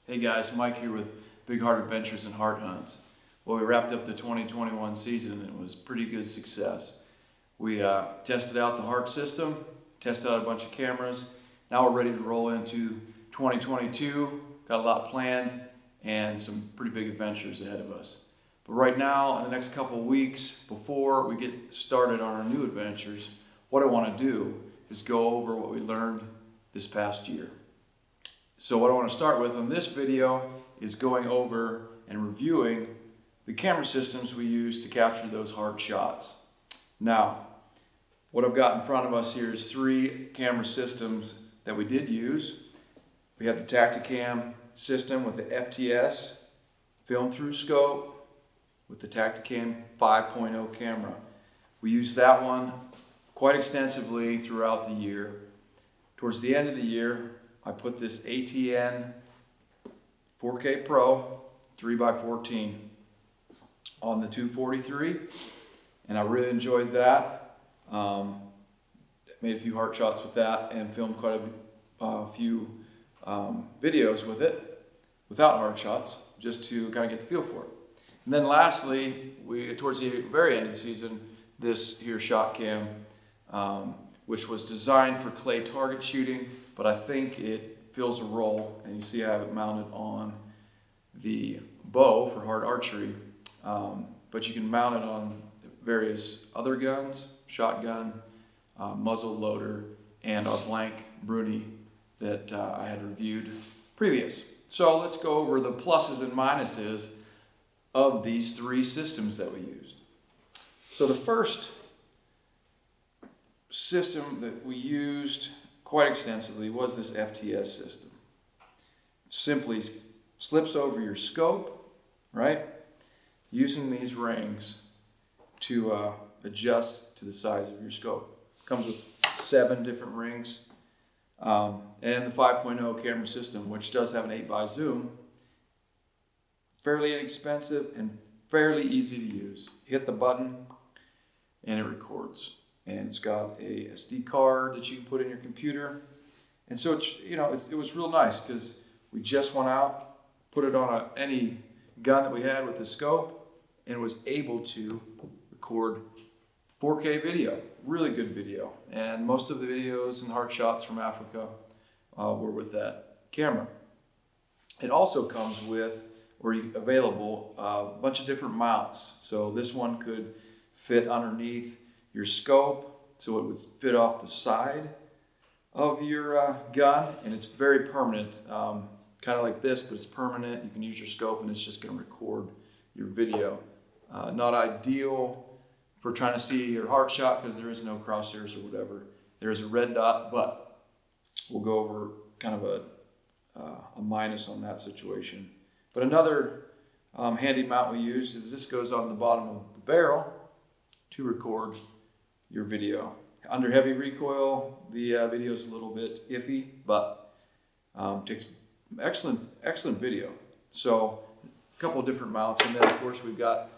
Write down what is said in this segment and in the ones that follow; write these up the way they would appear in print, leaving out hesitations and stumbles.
Hey guys, Mike here with Big Heart Adventures and Heart Hunts. Well, we wrapped up the 2021 season and it was pretty good success. We tested out the H.A.R.T system, tested out a bunch of cameras. Now we're ready to roll into 2022. Got a lot planned and some pretty big adventures ahead of us. But right now, in the next couple of weeks, before we get started on our new adventures, what I want to do is go over what we learned this past year. So what I want to start with on this video is going over and reviewing the camera systems we use to capture those H.A.R.T shots. Now, what I've got in front of us here is three camera systems that we did use. We have the Tacticam system with the FTS film through scope with the Tacticam 5.0 camera. We used that one quite extensively throughout the year. Towards the end of the year, I put this ATN 4K Pro 3x14 on the 243, and I really enjoyed that. Made a few H.A.R.T shots with that and filmed quite a few videos with it without H.A.R.T shots, just to kind of get the feel for it. And then lastly, towards the very end of the season, this here shot cam, which was designed for clay target shooting, but I think it fills a role, and you see I have it mounted on the bow for hard archery, but you can mount it on various other guns, shotgun, muzzle loader, and our blank Bruni that I had reviewed previous. So let's go over the pluses and minuses of these three systems that we used. So the first system that we used quite extensively was this FTS system. Simply slips over your scope, right? Using these rings to adjust to the size of your scope. Comes with 7 different rings. And the 5.0 camera system, which does have an 8x zoom. Fairly inexpensive and fairly easy to use. Hit the button and it records. And it's got a SD card that you can put in your computer. And so it was real nice because we just went out, put it on any gun that we had with the scope, and was able to record 4K video, really good video. And most of the videos and H.A.R.T shots from Africa were with that camera. It also comes with, or available, a bunch of different mounts. So this one could fit underneath your scope, so it would fit off the side of your gun, and it's very permanent, kind of like this, but it's permanent. You can use your scope and it's just going to record your video. Not ideal for trying to see your H.A.R.T shot because there is no crosshairs or whatever. There is a red dot, but we'll go over kind of a minus on that situation. But another handy mount we use is this goes on the bottom of the barrel to record your video. Under heavy recoil, the video is a little bit iffy, but takes excellent video. So a couple of different mounts, and then of course we've got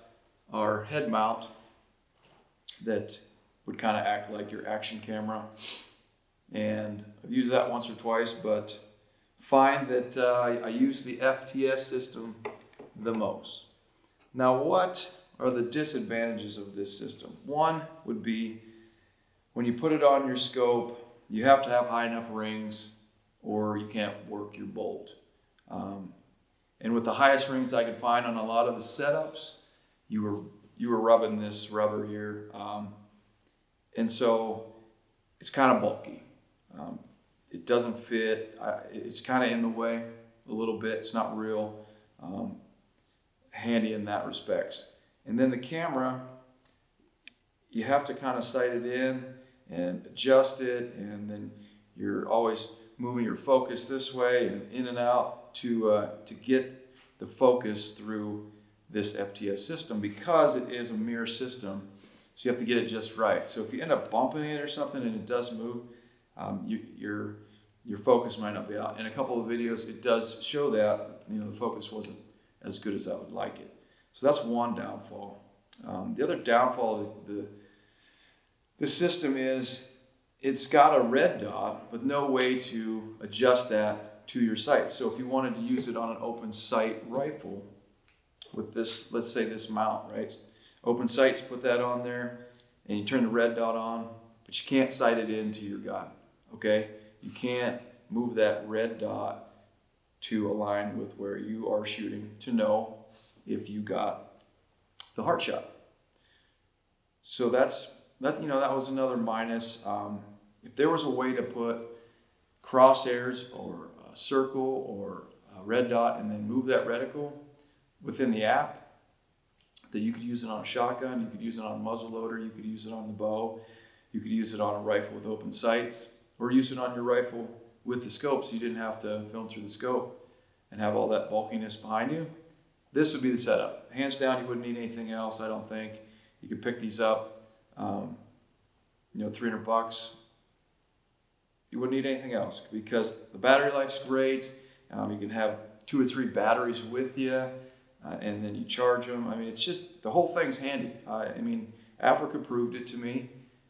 our head mount that would kind of act like your action camera. And I've used that once or twice, but find that I use the FTS system the most. Now, what are the disadvantages of this system? One would be when you put it on your scope, you have to have high enough rings or you can't work your bolt. And with the highest rings I could find on a lot of the setups, you were rubbing this rubber here. And so it's kind of bulky. It doesn't fit. It's kind of in the way a little bit. It's not real handy in that respect. And then the camera, you have to kind of sight it in and adjust it, and then you're always moving your focus this way and in and out to get the focus through this FTS system, because it is a mirror system, so you have to get it just right. So if you end up bumping it or something and it does move, your focus might not be out. In a couple of videos, it does show that the focus wasn't as good as I would like it. So that's one downfall. The other downfall of the system is it's got a red dot, but no way to adjust that to your sight. So if you wanted to use it on an open sight rifle with this, let's say this mount, right? Open sights, put that on there, and you turn the red dot on, but you can't sight it into your gun, okay? You can't move that red dot to align with where you are shooting to know if you got the H.A.R.T shot. So that was another minus. If there was a way to put crosshairs or a circle or a red dot and then move that reticle within the app, that you could use it on a shotgun, you could use it on a muzzle loader, you could use it on the bow, you could use it on a rifle with open sights, or use it on your rifle with the scope so you didn't have to film through the scope and have all that bulkiness behind you. This would be the setup. Hands down, you wouldn't need anything else, I don't think. You could pick these up, $300. You wouldn't need anything else because the battery life's great. You can have 2 or 3 batteries with you, and then you charge them. I mean, it's just, the whole thing's handy. Africa proved it to me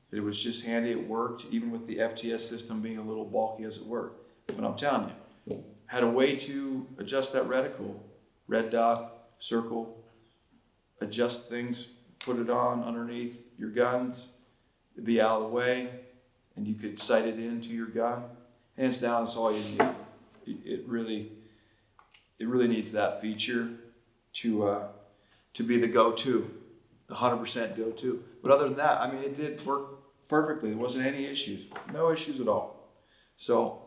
that it was just handy. It worked, even with the FTS system being a little bulky as it worked. But I'm telling you, had a way to adjust that reticle, red dot, circle, adjust things, put it on underneath your guns, it'd be out of the way, and you could sight it into your gun. Hands down, that's all you need. It really needs that feature to be the go-to, the 100% go-to. But other than that, it did work perfectly. There wasn't any issues, no issues at all. So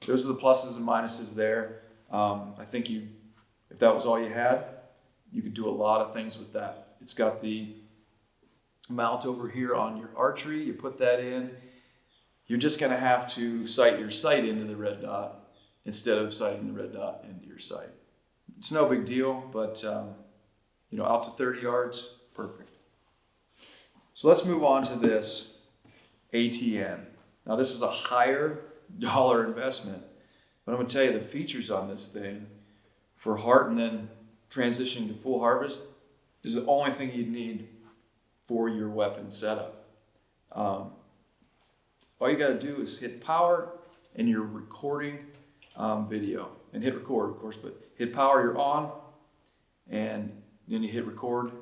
those are the pluses and minuses there. I think if that was all you had, you could do a lot of things with that. It's got the mount over here on your archery. You put that in. You're just going to have to sight your sight into the red dot instead of sighting the red dot into your sight. It's no big deal, but out to 30 yards, perfect. So let's move on to this ATN. Now this is a higher dollar investment, but I'm going to tell you the features on this thing for H.A.R.T and then transitioning to full harvest is the only thing you'd need for your weapon setup. All you got to do is hit power and you're recording video. And hit record, of course, but hit power, you're on, and then you hit record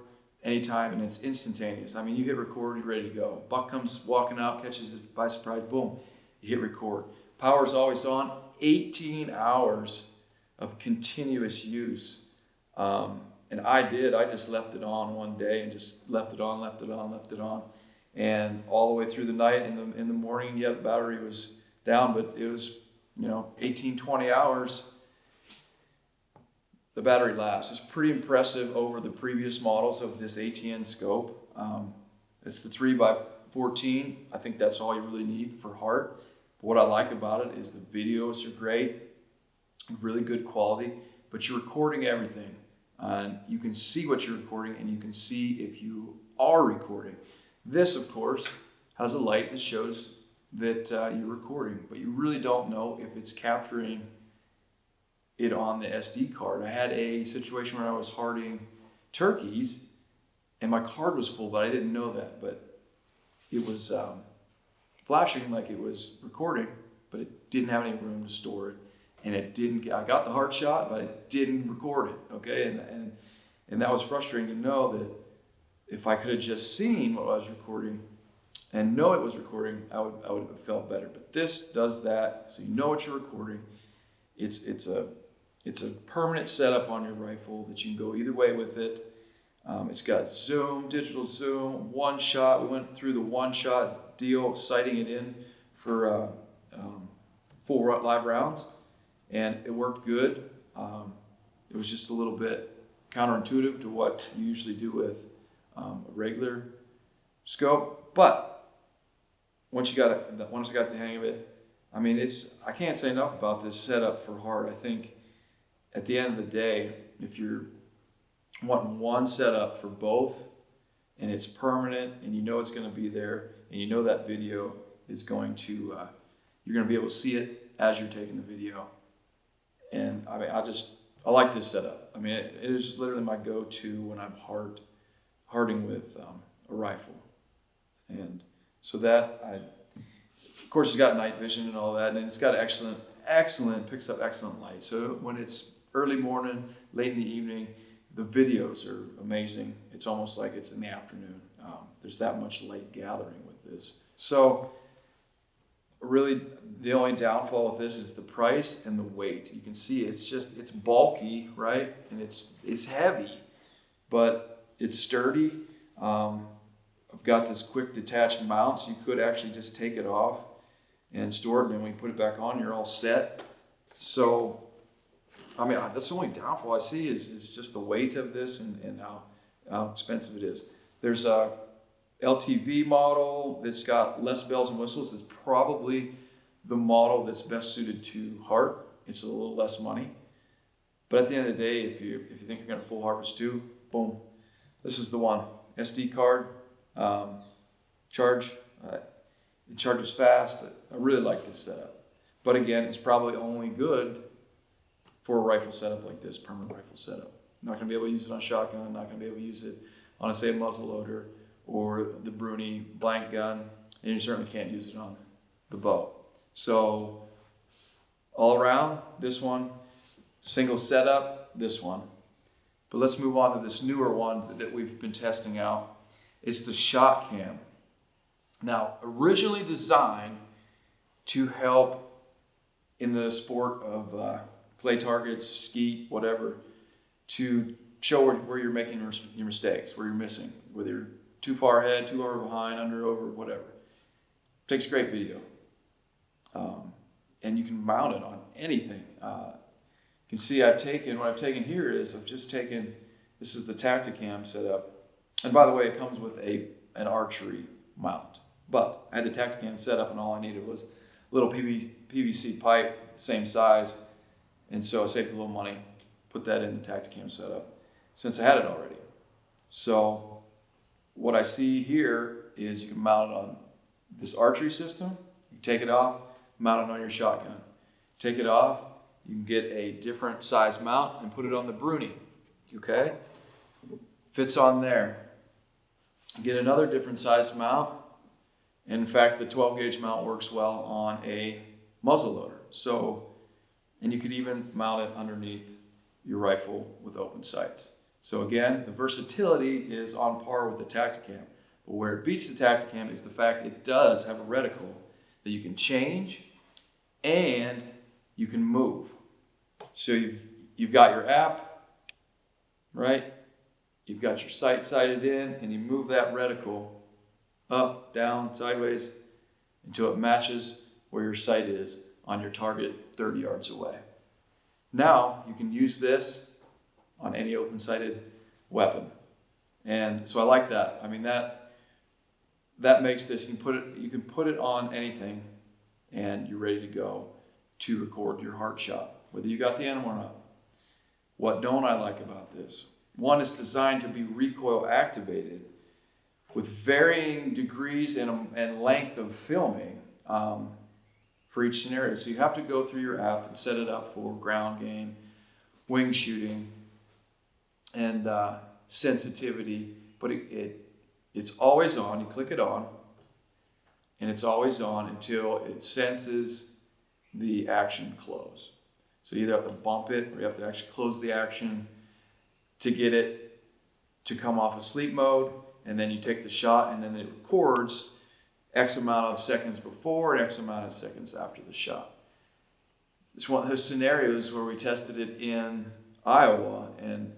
anytime, and it's instantaneous. You hit record, you're ready to go. Buck comes walking out, catches it by surprise, boom, you hit record. Power's always on, 18 hours of continuous use. And I just left it on one day and just left it on. And all the way through the night, in the morning, the battery was down, but it was, 18, 20 hours. The battery lasts. It's pretty impressive over the previous models of this ATN scope. It's the 3x14. I think that's all you really need for H.A.R.T. But what I like about it is the videos are great, really good quality, but you're recording everything. You can see what you're recording, and you can see if you are recording. This, of course, has a light that shows that you're recording, but you really don't know if it's capturing it on the SD card. I had a situation where I was hearting turkeys, and my card was full, but I didn't know that. But it was flashing like it was recording, but it didn't have any room to store it. And it didn't. I got the H.A.R.T shot, but it didn't record it. Okay, and that was frustrating to know that if I could have just seen what I was recording and know it was recording, I would have felt better. But this does that, so you know what you're recording. It's a permanent setup on your rifle that you can go either way with it. It's got zoom, digital zoom, one shot. We went through the one shot deal, sighting it in for full live rounds. And it worked good. It was just a little bit counterintuitive to what you usually do with a regular scope. But once I got the hang of it, I can't say enough about this setup for H.A.R.T. I think at the end of the day, if you're wanting one setup for both, and it's permanent, and you know it's going to be there, and you know that video is going to, you're going to be able to see it as you're taking the video. And I like this setup. It is literally my go-to when I'm hearting with a rifle. And so that, of course, it's got night vision and all that, and it's got excellent picks up excellent light. So when it's early morning, late in the evening, the videos are amazing. It's almost like it's in the afternoon. There's that much light gathering with this. So really, the only downfall with this is the price and the weight. You can see it's bulky, right? And it's heavy, but it's sturdy. I've got this quick detach mount, so you could actually just take it off and store it, and then when you put it back on, you're all set. So, I mean, that's the only downfall I see is just the weight of this and how expensive it is. There's a LTV model that's got less bells and whistles. It's probably the model that's best suited to H.A.R.T. It's a little less money. But at the end of the day, if you think you're going to full harvest too, boom, this is the one. SD card, charge. It charges fast. I really like this setup. But again, it's probably only good for a rifle setup like this, permanent rifle setup. Not going to be able to use it on a shotgun, not going to be able to use it on, say, a muzzle loader or the Bruni blank gun, and you certainly can't use it on the bow. So all around, this one, single setup, this one. But let's move on to this newer one that we've been testing out. It's the shot cam. Now, originally designed to help in the sport of clay targets, skeet, whatever, to show where you're making your mistakes, where you're missing, whether you're too far ahead, too far behind, under, over, whatever. Takes great video. And you can mount it on anything. You can see what I've taken here is this is the Tacticam setup. And by the way, it comes with an archery mount. But I had the Tacticam set up and all I needed was a little PVC pipe, same size. And so I saved a little money, put that in the Tacticam setup since I had it already. So what I see here is you can mount it on this archery system. You take it off, mount it on your shotgun. Take it off, you can get a different size mount and put it on the Bruni. Okay? Fits on there. Get another different size mount. In fact, the 12 gauge mount works well on a muzzle loader. So, and you could even mount it underneath your rifle with open sights. So again, the versatility is on par with the Tacticam. But where it beats the Tacticam is the fact it does have a reticle that you can change and you can move. So you've got your app, right? You've got your sight sighted in, and you move that reticle up, down, sideways until it matches where your sight is on your target 30 yards away. Now you can use this on any open-sighted weapon. And so I like that. I mean, that makes this, you can put it on anything and you're ready to go to record your H.A.R.T shot, whether you got the animal or not. What don't I like about this? One, is designed to be recoil activated with varying degrees and length of filming for each scenario. So you have to go through your app and set it up for ground game, wing shooting, and sensitivity. But it's always on. You click it on, and it's always on until it senses the action close. So you either have to bump it or you have to actually close the action to get it to come off of sleep mode, and then you take the shot, and then it records X amount of seconds before and X amount of seconds after the shot. It's one of those scenarios where we tested it in Iowa, and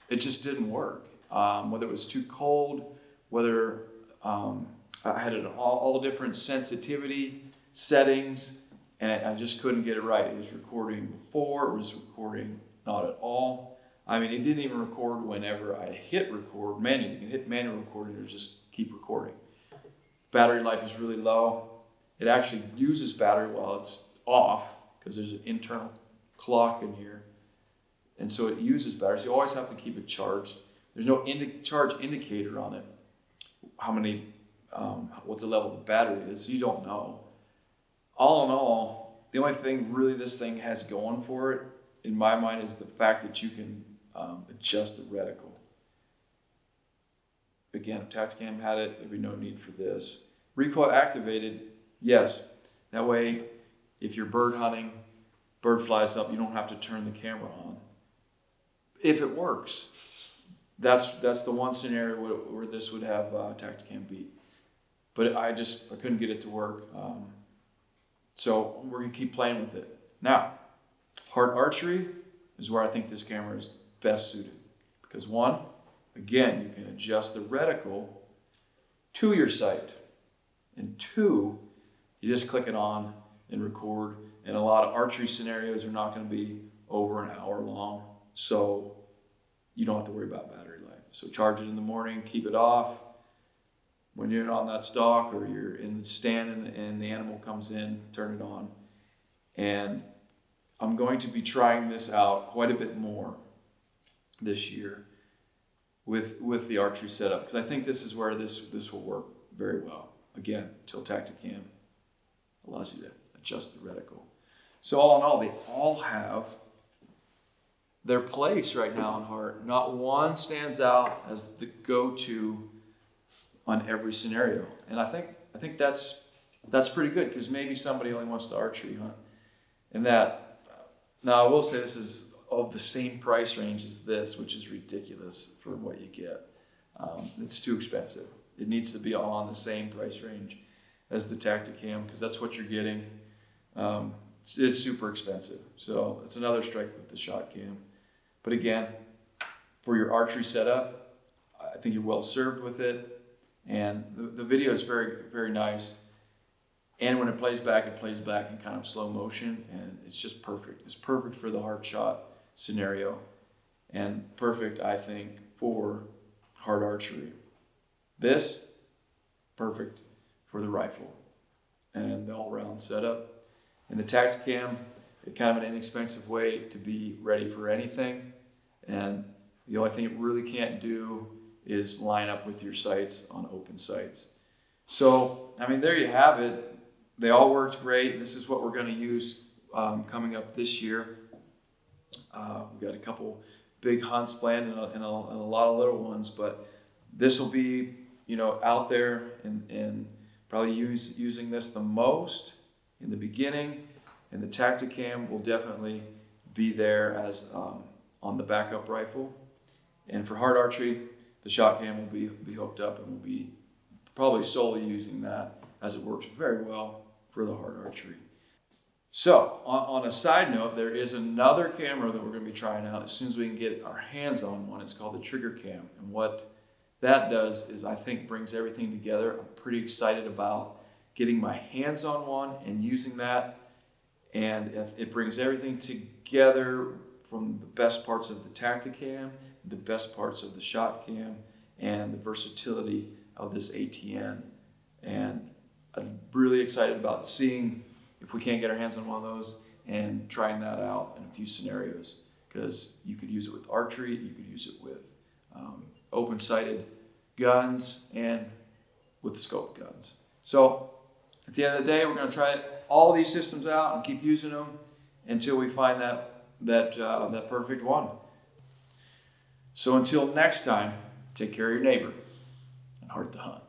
it just didn't work. Whether it was too cold, whether I had all different sensitivity settings, and I just couldn't get it right. It was recording before, it was recording not at all. I mean, it didn't even record whenever I hit record manually. You can hit manual record and it'll just keep recording. Battery life is really low. It actually uses battery while it's off because there's an internal clock in here. And so it uses battery. So you always have to keep it charged. There's no charge indicator on it. How many, what the level of the battery is, so you don't know. All in all, the only thing really this thing has going for it, in my mind, is the fact that you can adjust the reticle. Again, if Tacticam had it, there'd be no need for this. Recoil activated, yes. That way, if you're bird hunting bird flies up, you don't have to turn the camera on. If it works, that's the one scenario where this would have Tacticam beat. But I couldn't get it to work. So we're gonna keep playing with it. Now, H.A.R.T Archery is where I think this camera is best suited. Because one, again, you can adjust the reticle to your sight. And two, you just click it on and record. And a lot of archery scenarios are not going to be over an hour long, so you don't have to worry about battery life. So charge it in the morning, keep it off. When you're on that stalk or you're in the stand and the animal comes in, turn it on. And I'm going to be trying this out quite a bit more this year with the archery setup, because I think this is where this will work very well. Again, till Tacticam allows you to adjust the reticle. So all in all, they all have their place right now in H.A.R.T. Not one stands out as the go-to on every scenario. And I think that's pretty good, because maybe somebody only wants to archery hunt. And that, now I will say this is of the same price range as this, which is ridiculous for what you get. It's too expensive. It needs to be all on the same price range as the Tacticam, because that's what you're getting. It's super expensive. So it's another strike with the shot cam. But again, for your archery setup, I think you're well served with it. And the video is very, very nice. And when it plays back in kind of slow motion, and it's just perfect. It's perfect for the H.A.R.T shot scenario, and perfect, I think, for H.A.R.T archery. This, perfect for the rifle and the all-round setup. And the Tacticam, it's kind of an inexpensive way to be ready for anything. And the only thing it really can't do is line up with your sights on open sights. So, I mean, there you have it. They all worked great. This is what we're going to use coming up this year. We've got a couple big hunts planned and a lot of little ones, but this will be, out there and probably using this the most in the beginning. And the Tacticam will definitely be there as on the backup rifle. And for H.A.R.T archery, the shot cam will be hooked up, and we'll be probably solely using that, as it works very well for the H.A.R.T archery. So, on a side note, there is another camera that we're going to be trying out as soon as we can get our hands on one. It's called the Trigger Cam. And what that does is, I think, brings everything together. I'm pretty excited about getting my hands on one and using that. And it brings everything together, from the best parts of the Tacticam, the best parts of the shot cam, and the versatility of this ATN. And I'm really excited about seeing if we can't get our hands on one of those and trying that out in a few scenarios, because you could use it with archery, you could use it with open-sighted guns, and with the scoped guns. So at the end of the day, we're going to try all these systems out and keep using them until we find that perfect one. So until next time, take care of your neighbor and H.A.R.T the hunt.